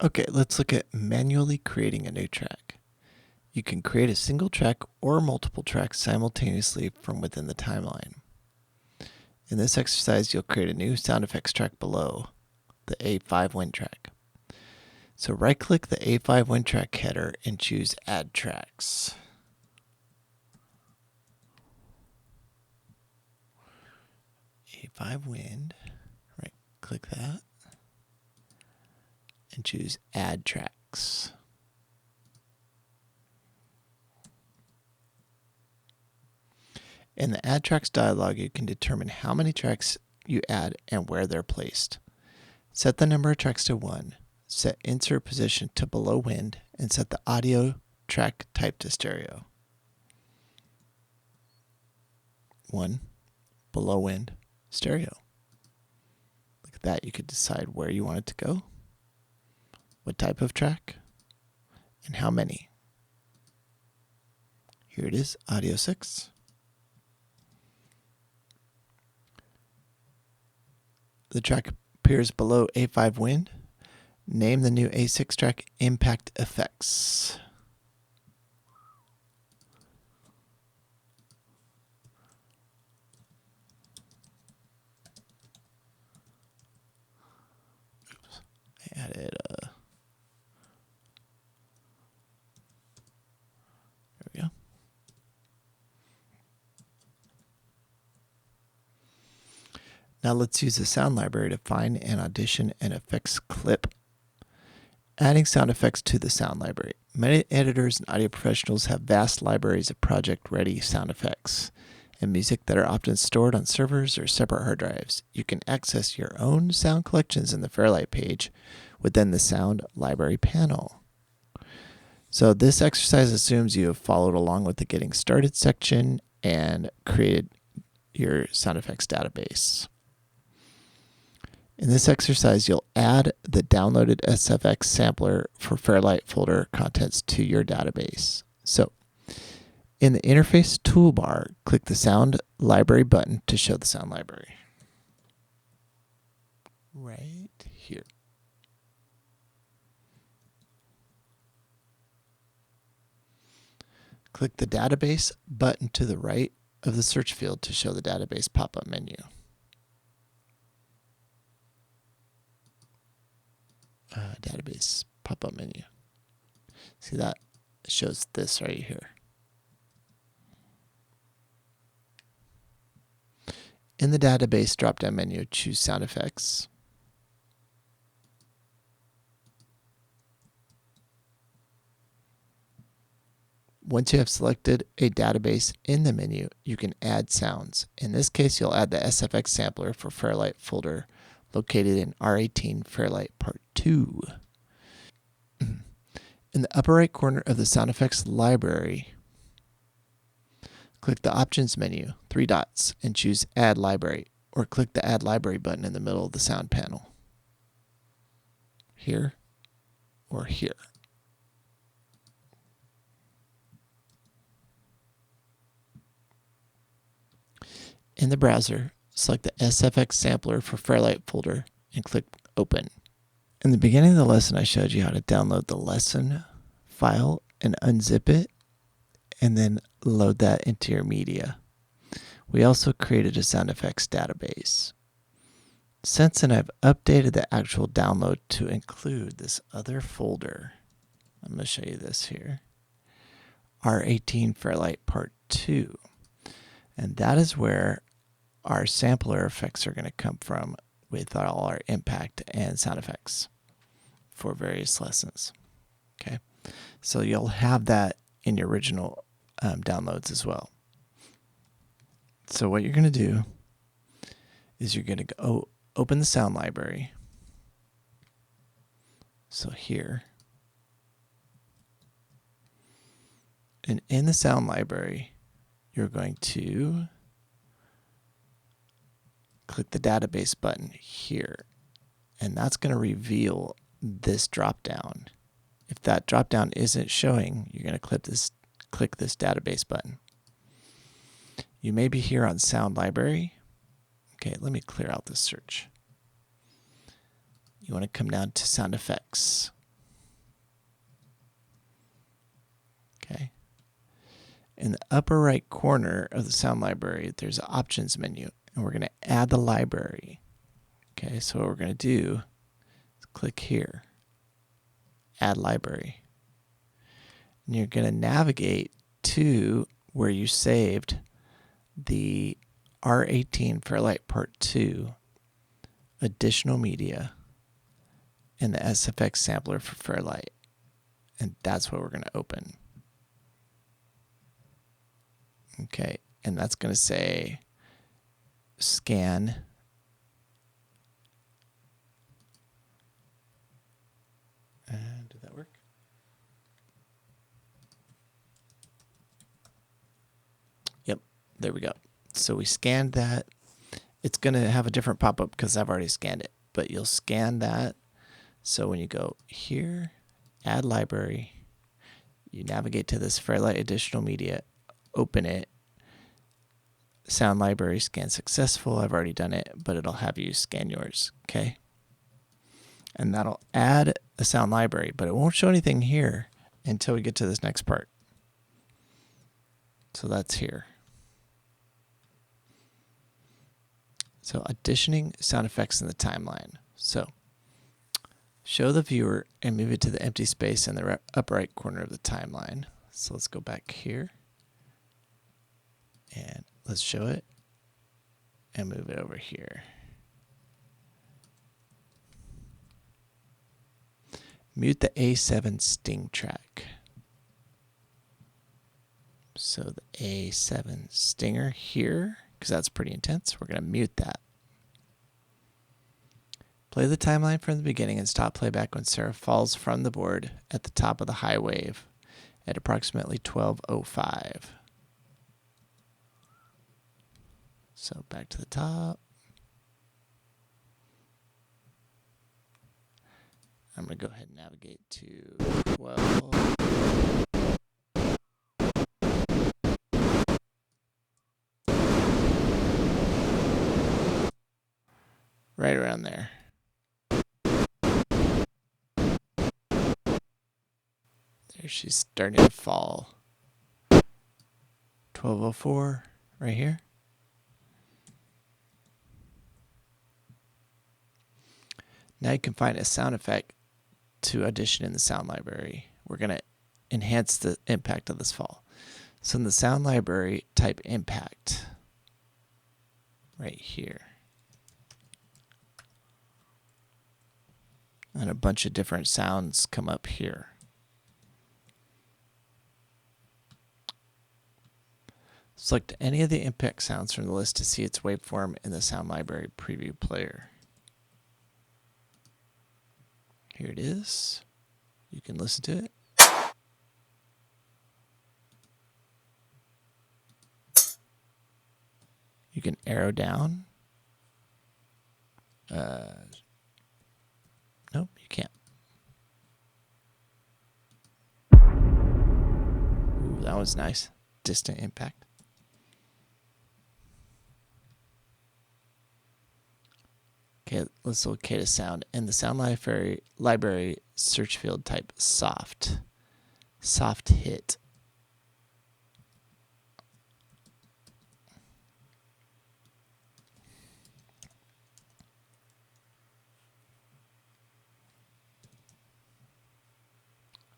Okay, let's look at manually creating a new track. You can create a single track or multiple tracks simultaneously from within the timeline. In this exercise, you'll create a new sound effects track below the A5 Wind track. So right-click the A5 Wind track header and choose Add Tracks. A5 Wind, right-click that, and choose Add Tracks. In the Add Tracks dialog, you can determine how many tracks you add and where they're placed. Set the number of tracks to 1, set insert position to below wind, and set the audio track type to stereo. 1, below wind, stereo. Look at that, you could decide where you want it to go, what type of track, and how many. Here it is, audio 6. The track appears below A5 Wind. Name the new A6 track Impact Effects. Oops, I added there we go. Now let's use the sound library to find and audition an effects clip. Adding sound effects to the sound library. Many editors and audio professionals have vast libraries of project-ready sound effects and music that are often stored on servers or separate hard drives. You can access your own sound collections in the Fairlight page within the Sound Library panel. So this exercise assumes you have followed along with the Getting Started section and created your sound effects database. In this exercise, you'll add the downloaded SFX sampler for Fairlight folder contents to your database. So, in the interface toolbar, click the Sound Library button to show the sound library. Right here. Click the Database button to the right of the search field to show the database pop-up menu. Database pop-up menu. See that? It shows this right here. In the database drop-down menu, choose Sound Effects. Once you have selected a database in the menu, you can add sounds. In this case, you'll add the SFX sampler for Fairlight folder located in R18 Fairlight Part 2. In the upper right corner of the sound effects library, click the Options menu, 3 dots, and choose Add Library, or click the Add Library button in the middle of the sound panel. Here or here. In the browser, select the SFX sampler for Fairlight folder and click Open. In the beginning of the lesson, I showed you how to download the lesson file and unzip it, and then load that into your media. We also created a sound effects database. Since then, I've updated the actual download to include this other folder. I'm going to show you this here. R18 Fairlight Part 2. And that is where our sampler effects are going to come from with all our impact and sound effects for various lessons. Okay, so you'll have that in your original downloads as well. So what you're going to do is you're going to go open the sound library. So here. And in the sound library, you're going to click the database button here. And that's going to reveal this drop down. If that drop down isn't showing, you're going to click this database button. You may be here on Sound Library. Okay, let me clear out this search. You want to come down to Sound Effects. Okay. In the upper right corner of the sound library, there's an options menu, and we're going to add the library. Okay, so what we're going to do is click here, add library. And you're going to navigate to where you saved the R18 Fairlight Part 2 additional media and the SFX sampler for Fairlight. And that's what we're going to open. Okay, and that's going to say scan did that work? Yep, there we go. So we scanned that. It's going to have a different pop-up because I've already scanned it, but you'll scan that. So when you go here, add library, you navigate to this Fairlight additional media, open it, sound library scan successful. I've already done it, but it'll have you scan yours, okay? And that'll add a sound library, but it won't show anything here until we get to this next part. So that's here. So auditioning sound effects in the timeline. So show the viewer and move it to the empty space in the upper right corner of the timeline. So let's go back here and let's show it and move it over here. Mute the A7 sting track. So the A7 stinger here, because that's pretty intense, we're going to mute that. Play the timeline from the beginning and stop playback when Sarah falls from the board at the top of the high wave at approximately 12:05. So back to the top. I'm going to go ahead and navigate to 12. Right around there. There she's starting to fall. 12:04 right here. Now you can find a sound effect to audition in the sound library. We're going to enhance the impact of this fall. So in the sound library, type impact right here. And a bunch of different sounds come up here. Select any of the impact sounds from the list to see its waveform in the sound library preview player. Here it is. You can listen to it. You can arrow down. Nope, you can't. Ooh, that was nice. Distant impact. Okay, let's locate a sound. In the sound library search field, type soft. Soft hit.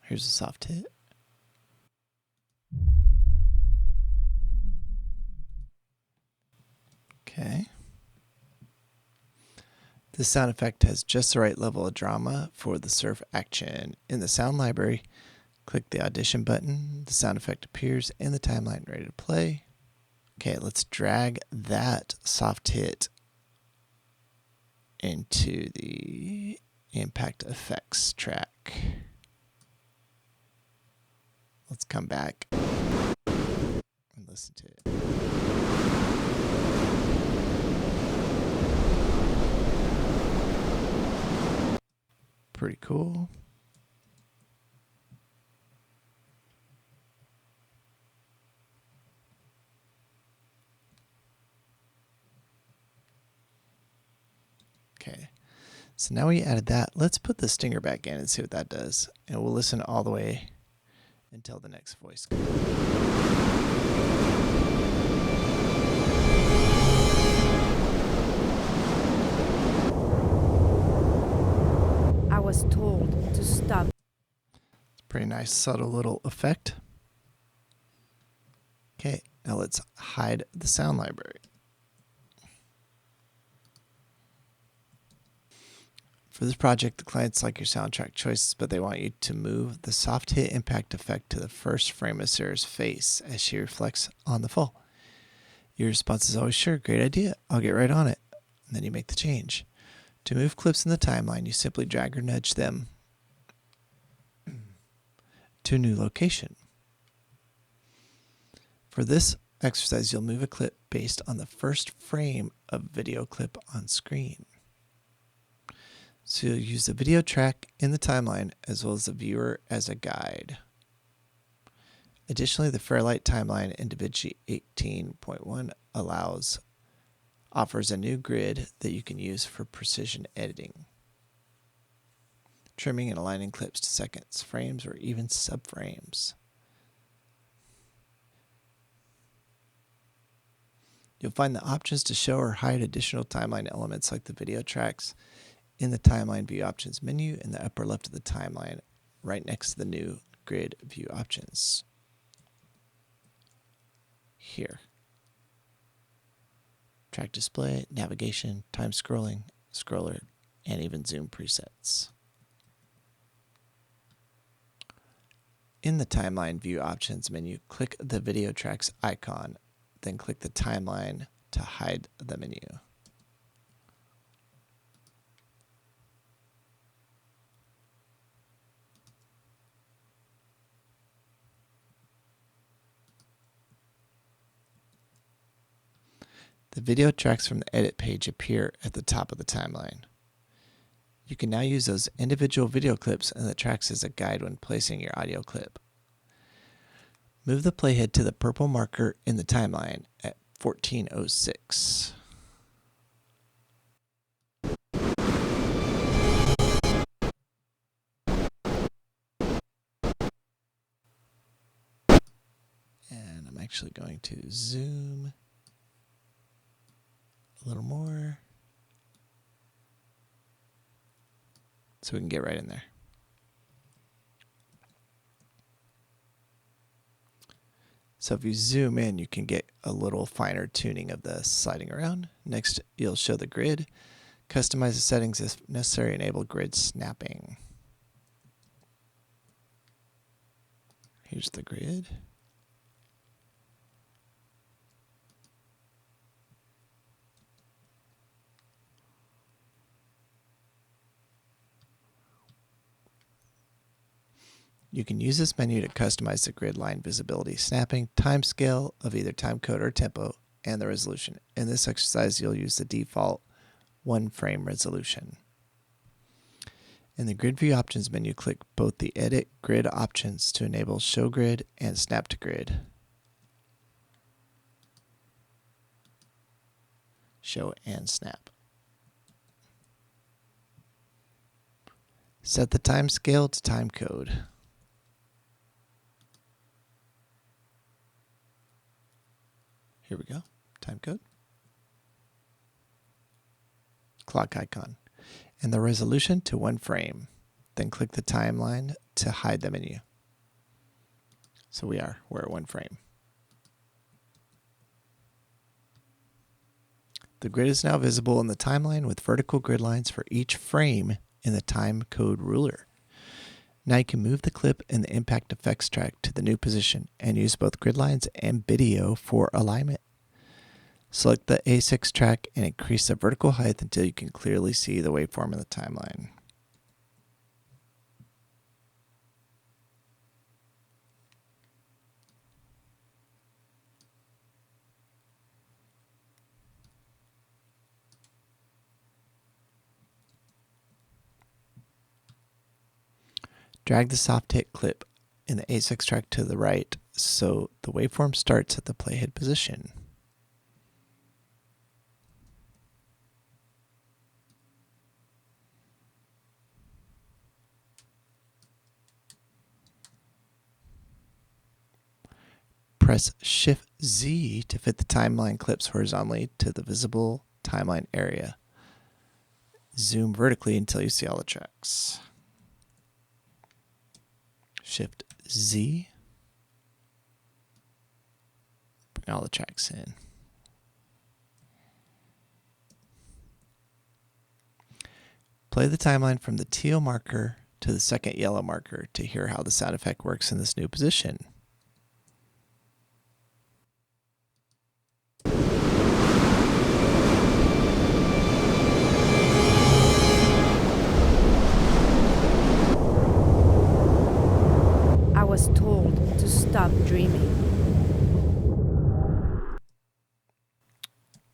Here's a soft hit. Okay. This sound effect has just the right level of drama for the surf action. In the sound library, click the audition button. The sound effect appears in the timeline ready to play. Okay, let's drag that soft hit into the impact effects track. Let's come back and listen to it. Pretty cool. Okay, so now we added that. Let's put the stinger back in and see what that does. And we'll listen all the way until the next voice. I was told to stop. Pretty nice, subtle little effect. Okay, now let's hide the sound library. For this project, the clients like your soundtrack choices, but they want you to move the soft hit impact effect to the first frame of Sarah's face as she reflects on the fall. Your response is always, sure, great idea, I'll get right on it. And then you make the change. To move clips in the timeline, you simply drag or nudge them to a new location. For this exercise, you'll move a clip based on the first frame of video clip on screen. So you'll use the video track in the timeline as well as the viewer as a guide. Additionally, the Fairlight timeline in DaVinci 18.1 offers a new grid that you can use for precision editing, trimming and aligning clips to seconds, frames, or even subframes. You'll find the options to show or hide additional timeline elements like the video tracks in the Timeline View Options menu in the upper left of the timeline, right next to the new Grid View Options. Here. Track display, navigation, time scrolling, scroller, and even zoom presets. In the Timeline View Options menu, click the Video Tracks icon, then click the timeline to hide the menu. The video tracks from the edit page appear at the top of the timeline. You can now use those individual video clips and the tracks as a guide when placing your audio clip. Move the playhead to the purple marker in the timeline at 1406. And I'm actually going to zoom a little more so we can get right in there. So if you zoom in, you can get a little finer tuning of the sliding around. Next, you'll show the grid. Customize the settings if necessary. Enable grid snapping. Here's the grid. You can use this menu to customize the grid line visibility, snapping, time scale of either timecode or tempo, and the resolution. In this exercise, you'll use the default 1 frame resolution. In the Grid View Options menu, click both the Edit Grid options to enable Show Grid and Snap to Grid. Show and Snap. Set the time scale to timecode. Here we go, timecode. Clock icon. And the resolution to 1 frame. Then click the timeline to hide the menu. So we're at 1 frame. The grid is now visible in the timeline with vertical grid lines for each frame in the time code ruler. Now you can move the clip in the impact effects track to the new position and use both grid lines and video for alignment. Select the A6 track and increase the vertical height until you can clearly see the waveform in the timeline. Drag the soft hit clip in the A6 track to the right so the waveform starts at the playhead position. Press Shift Z to fit the timeline clips horizontally to the visible timeline area. Zoom vertically until you see all the tracks. Shift Z. Bring all the tracks in. Play the timeline from the teal marker to the second yellow marker to hear how the sound effect works in this new position. I was told to stop dreaming.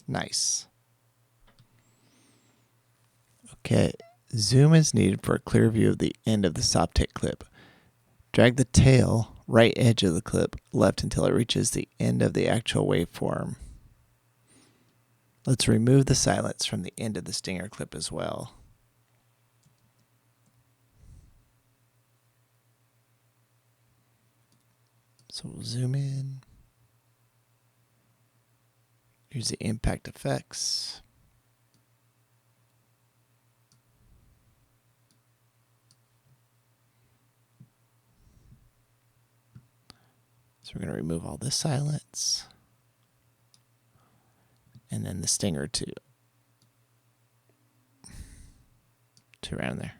Nice. Okay, zoom is needed for a clear view of the end of the stop tick clip. Drag the tail right edge of the clip left until it reaches the end of the actual waveform. Let's remove the silence from the end of the stinger clip as well. So we'll zoom in. Here's the impact effects. So we're going to remove all this silence. And then the stinger too. To around there.